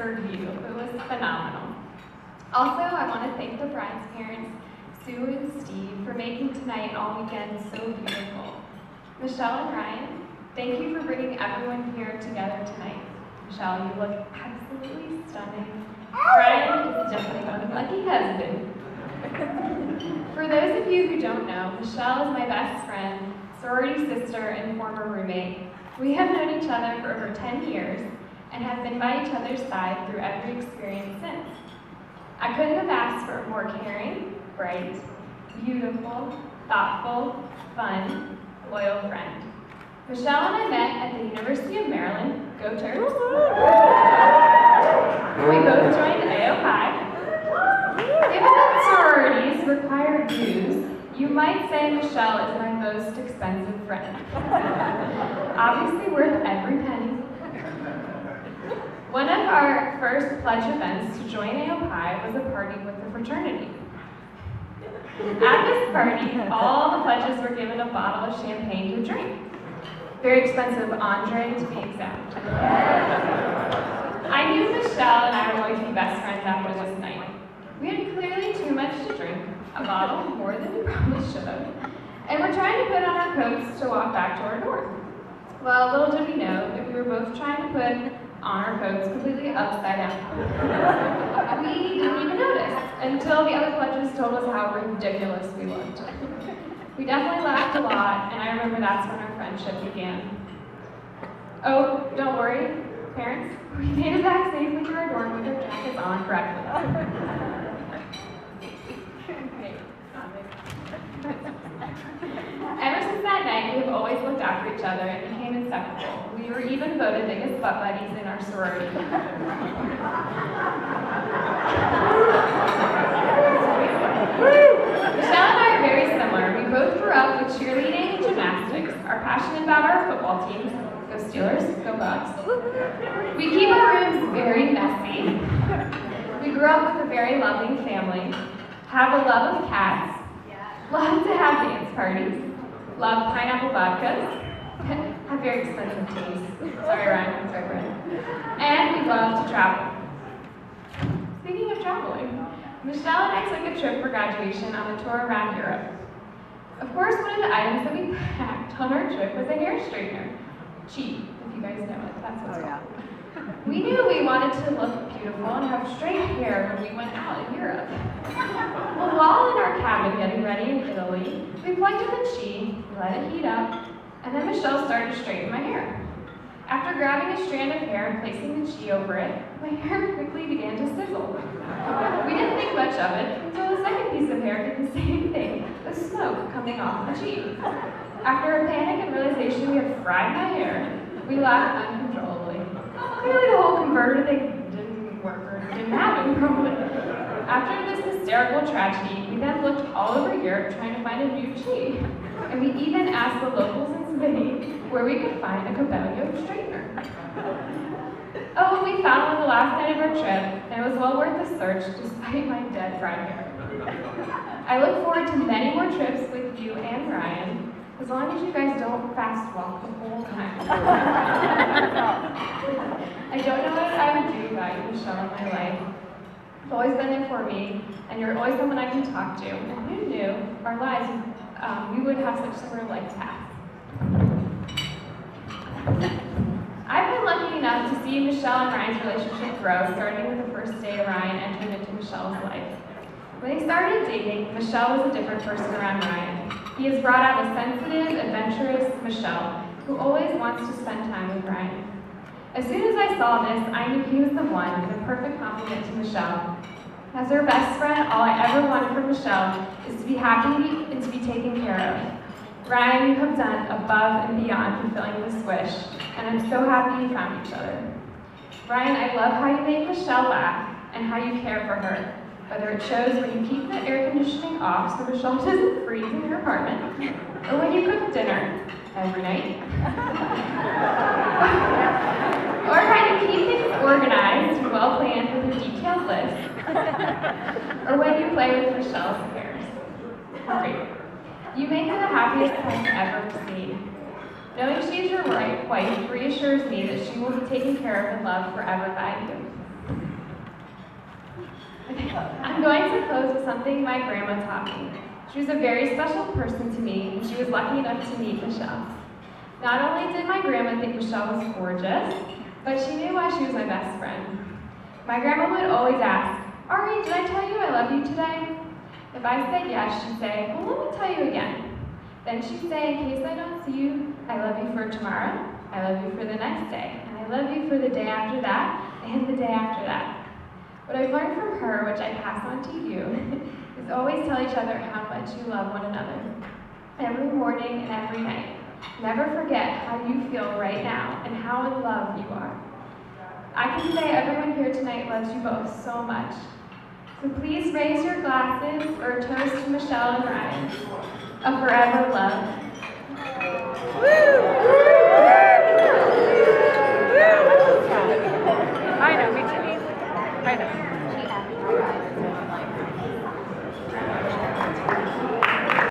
for you. It was phenomenal. Also, I want to thank the bride's parents, Sue and Steve, for making tonight all weekend so beautiful. Michelle and Ryan, thank you for bringing everyone here together tonight. Michelle, you look absolutely stunning. Ryan is definitely one lucky husband. For those of you who don't know, Michelle is my best friend, sorority sister, and former roommate. We have known each other for over 10 years and have been by each other's side through every experience since. I couldn't have asked for a more caring, bright, beautiful, thoughtful, fun, loyal friend. Michelle and I met at the University of Maryland. Go Terps! We both joined AO High. Given that sororities require dues, you might say Michelle is my most expensive friend. Obviously worth every penny. One of our first pledge events to join AO High was a party with the fraternity. At this party, all the pledges were given a bottle of champagne to drink. Very expensive entree to be exact. I knew Michelle and I were going to be best friends after this night. We had clearly too much to drink, a bottle more than we probably should have, and we're trying to put on our coats to walk back to our dorm. Well, little did we know that we were both trying to put on our coats completely upside down. We didn't even notice until the other pledges told us how ridiculous we looked. We definitely laughed a lot, and I remember that's when our friendship began. Oh, don't worry, parents. We made it back safely to our dorm with our jackets on correctly. Ever since that night, we have always looked after each other and became inseparable. We were even voted biggest butt buddies in our sorority. Michelle and I are very similar. We both grew up with cheerleading and gymnastics, are passionate about our football teams. Go Steelers, go Bucks. We keep our rooms very messy. We grew up with a very loving family, have a love of cats, love to have dance parties, love pineapple vodkas, have very expensive teas. Sorry, Ryan. Sorry, Brent. And we love to travel. Speaking of traveling, Michelle and I took a trip for graduation on a tour around Europe. Of course, one of the items that we packed on our trip was a hair straightener. Cheap, if you guys know it. That's what's called. We knew we wanted to look beautiful and have straight hair when we went out in Europe. Well, while in our cabin getting ready in Italy, we plugged in the Chi, let it heat up, and then Michelle started to straighten my hair. After grabbing a strand of hair and placing the Chi over it, my hair quickly began to sizzle. We didn't think much of it until the second piece of hair did the same thing, the smoke coming off the Chi. After a panic and realization we had fried my hair, we laughed uncontrollably. Clearly the whole converter thing didn't work or didn't happen properly. After this hysterical tragedy, we then looked all over Europe trying to find a new Chi. And we even asked the locals in Spain where we could find a cabello straightener. Oh, and we found one the last night of our trip, and it was well worth the search despite my dead fried hair. I look forward to many more trips with you and Ryan, as long as you guys don't fast walk the whole time. I don't know what I would do without you, Michelle, in my life. You've always been there for me, and you're always someone I can talk to. And who knew our lives, we would have such similar life paths. I've been lucky enough to see Michelle and Ryan's relationship grow, starting with the first day Ryan entered into Michelle's life. When they started dating, Michelle was a different person around Ryan. He has brought out a sensitive, adventurous Michelle, who always wants to spend time with Ryan. As soon as I saw this, I knew he was the one, the perfect complement to Michelle. As her best friend, all I ever wanted from Michelle is to be happy and to be taken care of. Ryan, you have done above and beyond fulfilling this wish, and I'm so happy you found each other. Ryan, I love how you make Michelle laugh and how you care for her, whether it shows when you keep the air conditioning off so Michelle doesn't freeze in your apartment, or when you cook dinner every night, or how you keep things organized and well planned with a detailed list, or when you play with Michelle's hairs. Great. You make her the happiest person ever seen. Knowing she is your wife reassures me that she will be taken care of and loved forever by you. I'm going to close with something my grandma taught me. She was a very special person to me, and she was lucky enough to meet Michelle. Not only did my grandma think Michelle was gorgeous, but she knew why she was my best friend. My grandma would always ask, "Ari, did I tell you I love you today?" If I said yes, she'd say, "Well, let me tell you again." Then she'd say, "In case I don't see you, I love you for tomorrow, I love you for the next day, and I love you for the day after that, and the day after that." What I've learned from her, which I pass on to you, is always tell each other how much you love one another. Every morning and every night. Never forget how you feel right now and how in love you are. I can say everyone here tonight loves you both so much. So please raise your glasses for a toast to Michelle and Ryan. A forever love. I know, me too. I know.